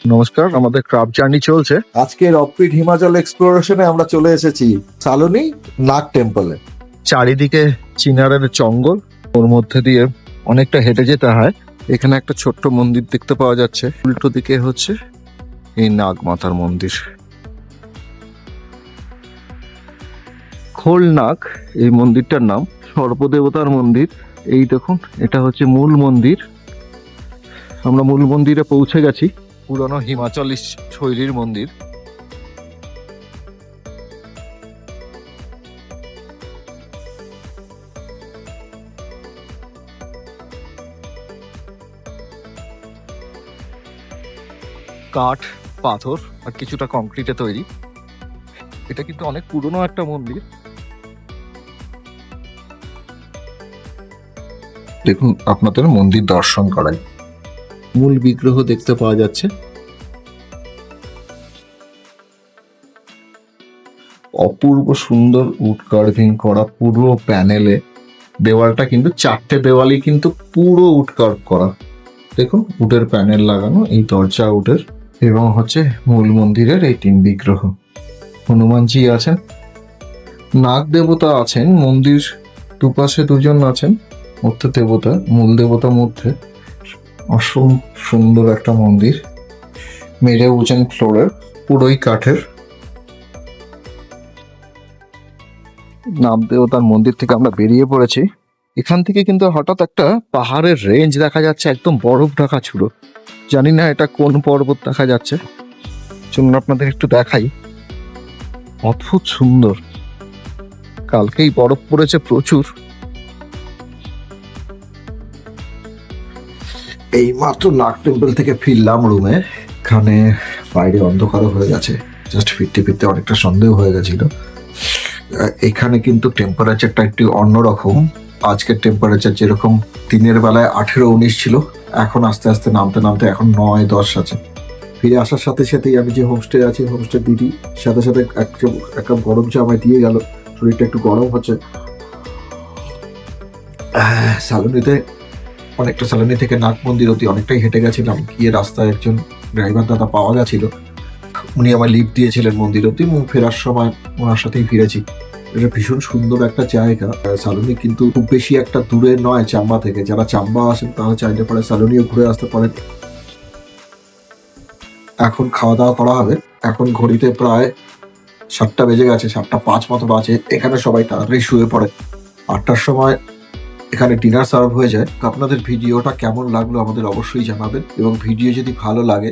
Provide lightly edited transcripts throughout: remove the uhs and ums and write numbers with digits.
নমস্কার, আমাদের craft journey চলছে। আজকের অফবিট হিমাচল এক্সপ্লোরেশনে আমরা চলে এসেছি সালুনি নাগ টেম্পলে। চারিদিকে চিনারের জঙ্গল, ওর মধ্যে দিয়ে অনেকটা হেঁটে যেতে হয়। এখানে একটা ছোট্ট মন্দির দেখতে পাওয়া যাচ্ছে, উল্টো দিকে হচ্ছে এই নাগ মাতার মন্দির। খোল নাগ এই মন্দিরটার নাম, সর্পদেবতার মন্দির। এই দেখুন, এটা হচ্ছে মূল মন্দির। আমরা মূল মন্দিরে পৌঁছে গেছি। পুরনো হিমাচলি শৈলীর মন্দির। কাঠ, পাথর আর কিছুটা কংক্রিটে তৈরি। এটা কিন্তু অনেক পুরনো একটা মন্দির। দেখুন, আপনাদের মন্দির দর্শন করাই। মূল বিগ্রহ দেখতে পাওয়া যাচ্ছে। অপূর্ব সুন্দর উড কার্ভিং করা পুরো প্যানেলে। দেওয়ালটা কিন্তু 4টে দেওয়ালই কিন্তু পুরো উড কার্ভ করা। দেখুন, উডের প্যানেল লাগানো, এই দরজা উডের। এবং হচ্ছে মূল মন্দিরের এই 3 বিগ্রহ। হনুমানজি আছেন, নাগ দেবতা আছেন, মন্দির দুপাশে 2জন আছেন। মধ্যে দেবতা, মূল দেবতা মধ্যে। অসম সুন্দর একটা মন্দির, মেরে উজেন ফ্লোরের, পুরোই কাঠের। নাগ দেবতার মন্দির থেকে আমরা বেরিয়ে পড়েছি। এখান থেকে কিন্তু হঠাৎ একটা পাহাড়ের রেঞ্জ দেখা যাচ্ছে, একদম বরফ ঢাকা ছিল। জানি না এটা কোন পর্বত দেখা যাচ্ছে, চলুন আপনাদের একটু দেখাই। অদ্ভুত সুন্দর, কালকেই বরফ পড়েছে প্রচুর। এই মাত্র নাগ টেম্পল থেকে ফিরলাম রুমে। এখানে বাইরে অন্ধকার হয়ে গেছে, জাস্ট ফিরতে ফিরতে অনেকটা সন্দেহ হয়ে গেছিল। এখানে কিন্তু টেম্পারেচারটা একটু অন্যরকম। আজকের টেম্পারেচার যেরকম দিনের বেলায় 18-19 ছিল, এখন আস্তে আস্তে নামতে নামতে এখন 9-10 আছে। ফিরে আসার সাথে সাথেই আমি যে হোমস্টে আছি, হোমস্টে দিদি সাথে সাথে একটা গরম চা আমায় দিয়ে গেল। শরীরটা একটু গরম হচ্ছে। সালুনি থেকে নাগ মন্দির অতি অনেকটাই হেঁটে গেছিলাম। গিয়ে রাস্তায় একজন ড্রাইভার দাদা পাওয়া গেছিল, উনি আমায় লিফট দিয়েছিলেন মন্দির অব্দি, এবং ফেরার সময় ওনার সাথেই ফিরেছি। এটা ভীষণ সুন্দর একটা জায়গা। সালুনি কিন্তু খুব বেশি একটা দূরে নয় চাম্বা থেকে। যারা চাম্বা আসেন তারা চাইলে পরে সালুনিও ঘুরে আসতে পারেন। এখন খাওয়া দাওয়া করা হবে। এখন ঘড়িতে প্রায় 7টা বেজে গেছে, 7টা 5 মতো বাজে। এখানে সবাই তাড়াতাড়ি শুয়ে পড়ে। 8টার সময় এখানে ডিনার সার্ভ হয়ে যায়। তো আপনাদের ভিডিওটা কেমন লাগলো আমাদের অবশ্যই জানাবেন, এবং ভিডিও যদি ভালো লাগে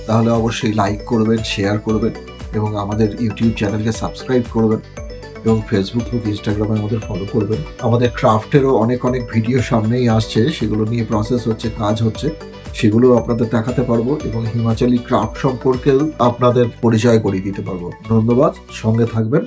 তাহলে অবশ্যই লাইক করবেন, শেয়ার করবেন, এবং আমাদের ইউটিউব চ্যানেলকে সাবস্ক্রাইব করবেন, এবং ফেসবুক এবং ইনস্টাগ্রামে আমাদের ফলো করবেন। আমাদের ক্রাফটেরও অনেক অনেক ভিডিও সামনেই আসছে, সেগুলো নিয়ে প্রসেস হচ্ছে, কাজ হচ্ছে, সেগুলো আপনাদের দেখাতে পারবো, এবং হিমাচলি ক্রাফট সম্পর্কেও আপনাদের পরিচয় করিয়ে দিতে পারবো। ধন্যবাদ, সঙ্গে থাকবেন।